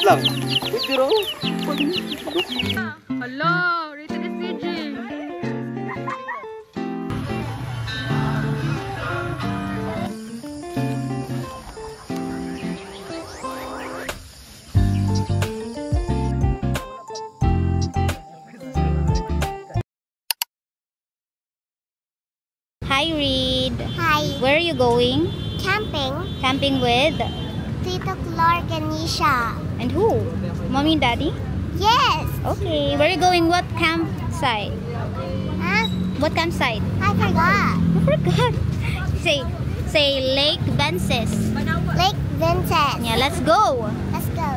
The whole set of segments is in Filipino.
Lang. Ito raw. Hello, rated SPG. Hi, Reed. Hi. Where are you going? Camping. Camping with? Tito Clark and Nisha. And who? Mommy and Daddy? Yes. Okay. Where are you going? What campsite? Huh? What campsite? I forgot. I forgot. Say Lake Vences. Lake Vincent. Yeah, let's go. Let's go.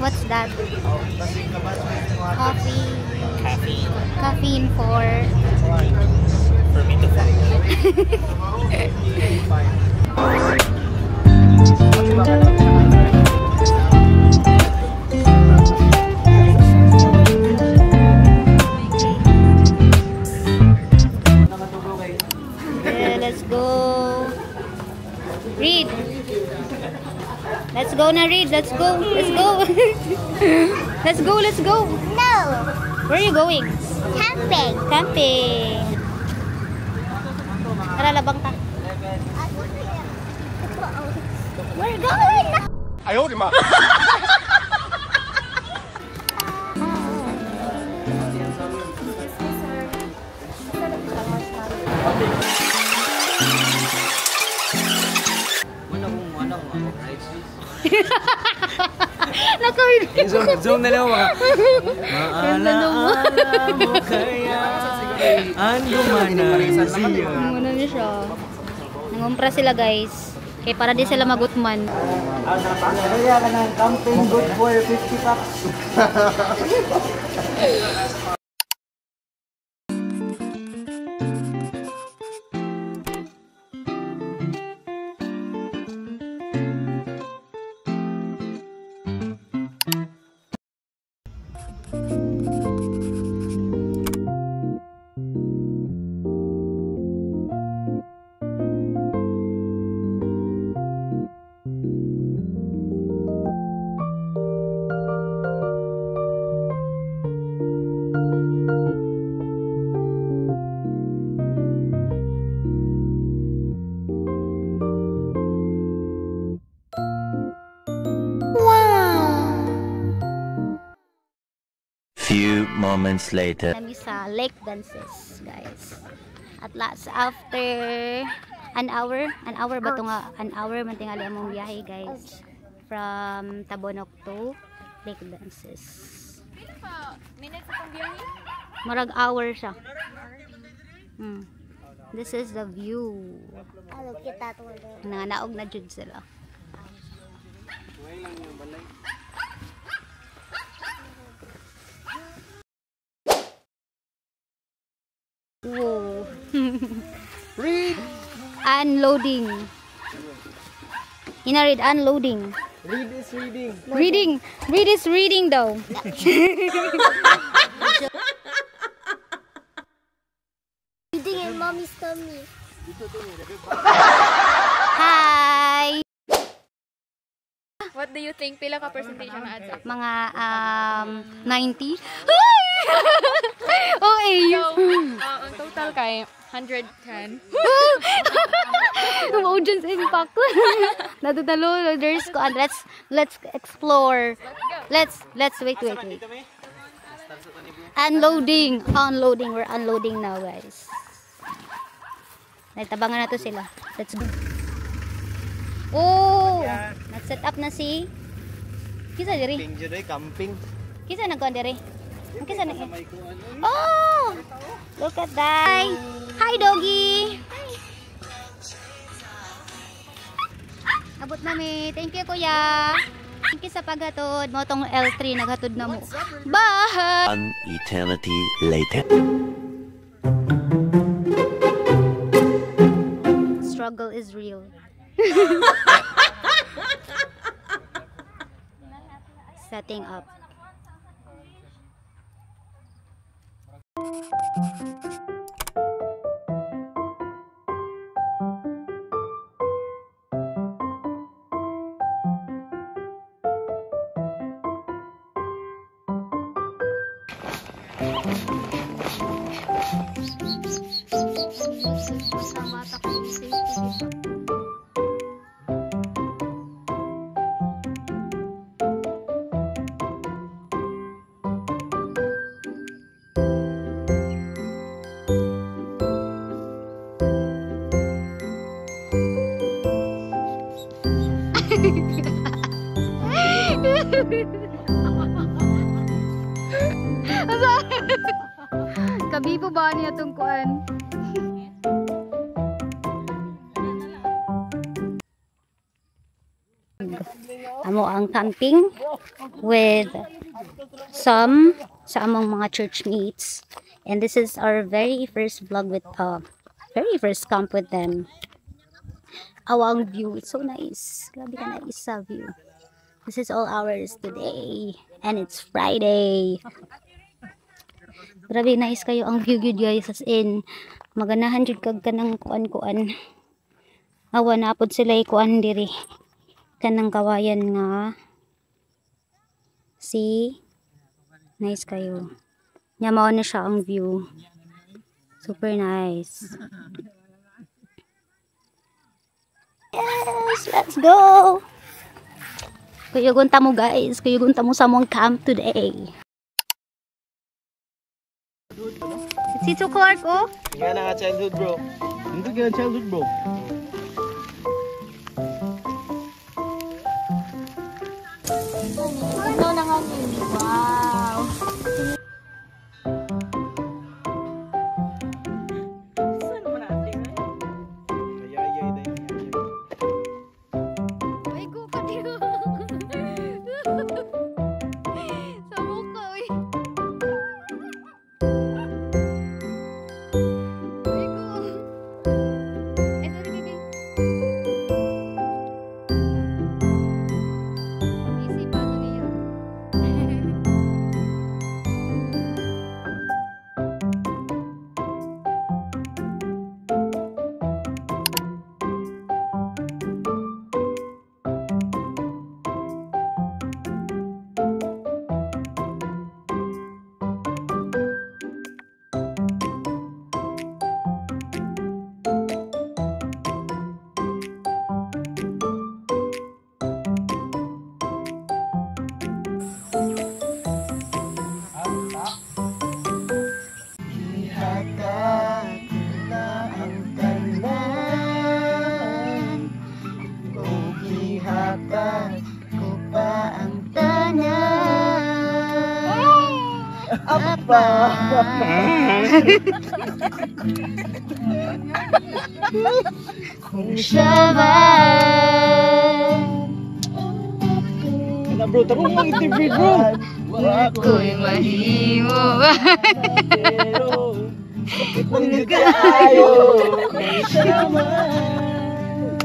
What's that? Coffee. Caffeine. Caffeine for... For me to find. Yeah, let's go. Reed. Let's go na, Reed. Let's go. Let's go. Let's go. Let's go. No. Where are you going? Camping. Camping. Tara, labang ka. We're going. Ayaw, di ma. Zoom na lang mga. Maalaala mo kaya ang gumana siya. Ano niya siya? Nangumpra sila, guys. Kaya para di sila magutman. Kaya ka ng camping good for 50 bucks. Few moments later. Kami sa Lake Vences, guys. At last, after an hour ba ito nga? An hour man tingali among biyahe, guys. From Tabonok to Lake Vences. Minutes itong biyahe? Marag hour siya. This is the view. Ano kita to? Nanganaog na jud sila. Whoa. Read. Unloading. Read unloading. Read is reading. Reading. Read is reading daw. Reading in mommy's tummy. Hi. What do you think? Pila ka percentage ang na-add sa? Mga 90. Okay. So, ang total kay 110. Audience impact. Natutalo. There's let's explore. Let's wait. Unloading. We're unloading now, guys. Tabangan na to sila. Let's go. Oh, nag-set up na si Kisa diri. Camping. Kisa nagkuan diri. Kisa na. Oh! Look at that. Hi, doggy. Abot na mi. Thank you, kuya. Thank you sa paghatod. Mo tong L3 naghatod na mo. Bye. An eternity later. Struggle is real. setting up. Kabibo ba niya itong kuan? Amo ang camping with some sa among mga church mates, and this is our very first vlog with very first camp with them. Awang view, it's so nice. Grabe ka na isa view. This is all ours today, and it's Friday. Grabe nice kayo ang view good guys, as in maganahan jud kag kanang kuan-kuan. Awa na pod sila kuan diri. Kanang kawayan nga. See? Nice kayo. Nya mao na siya ang view. Super nice. Yes, let's go. Kuyugon ta mo guys, kuyugon ta mo sa mong camp today. Si Clark oh. Nga na nga childhood bro. Hindi ka childhood bro. Ano na nga yun? Wow. Ay, ko ka dito. Sa mukha, uy. Ay, ko. Eh, sorry, baby. Easy pa ito niya. Kung siya man Na bro, taro mo interview bro. Ako'y mahimo. Kung nagkaayo, may siya man.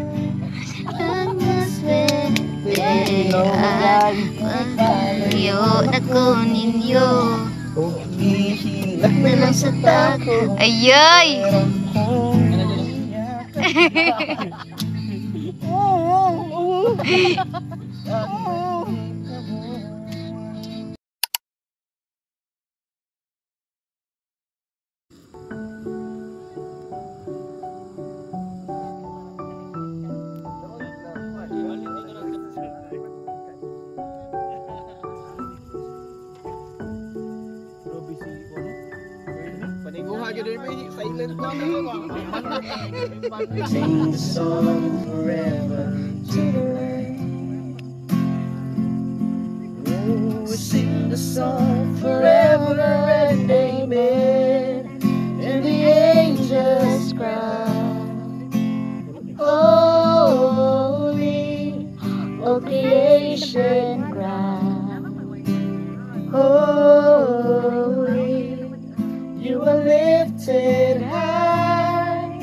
ang maswerte at paglayo na ko ninyo na lang sa tako. Ayay! Silent na Sing the song forever tonight. Oh, we sing the song forever and amen. And the angels cry, holy, all creation cry, holy, you are lifted high,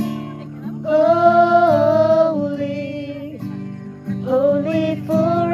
holy, holy forever.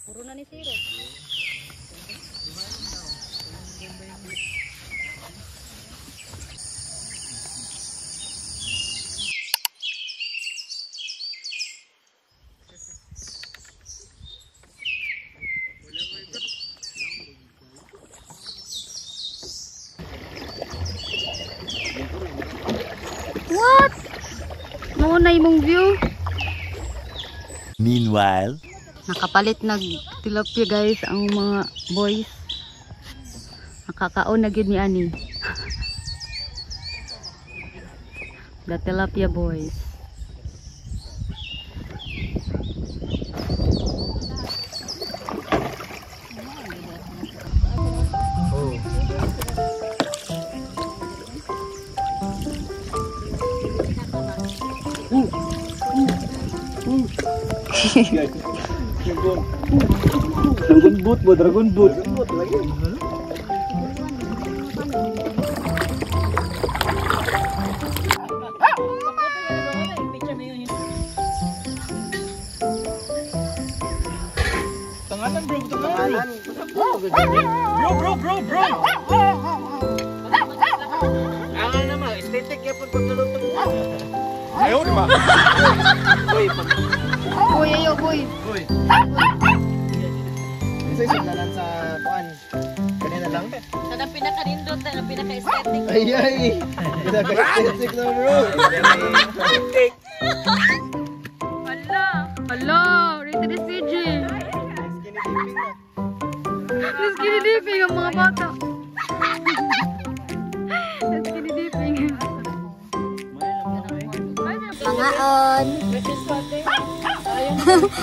Puro na ni Siro. What? Maunay mong view? Meanwhile, Nakapalit nag tilapia guys ang mga boys. Nakakaon na gyud ni ani. The tilapia boys. Dragon boot mo, dragon boot. Tangalan bro, tangalan. Bro. Ang naman, estetik ya pagpagluto mo. Ayaw di ba? Boy ayo boy. Isa siglalan sa kuan. Kanina lang. Kada pinaka-nindot, kada pinaka-aesthetic. Ay. Pinaka-estetik na bro. Estetik. Hello, rito ni CJ. Skinny dipping ang mga bata. Skinny dipping. Pangaon.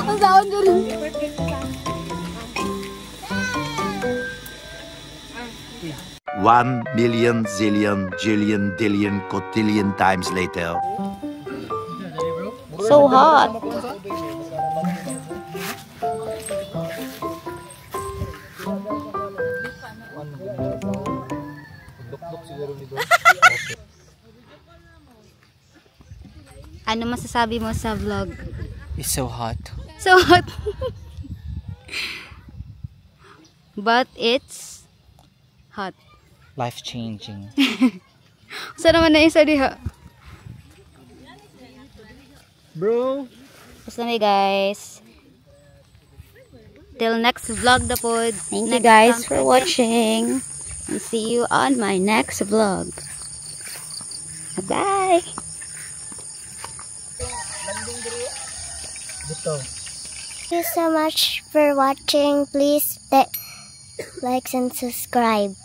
Ang saon ko rin. One million zillion jillion dillion cotillion times later. So hot. Ano masasabi mo sa vlog? It's so hot. So hot. But it's hot. Life changing. Saan naman na isa diha? Bro. Basta na guys. Till next vlog na po. Thank you guys for watching. And see you on my next vlog. Bye. Thank you so much for watching. Please like and subscribe.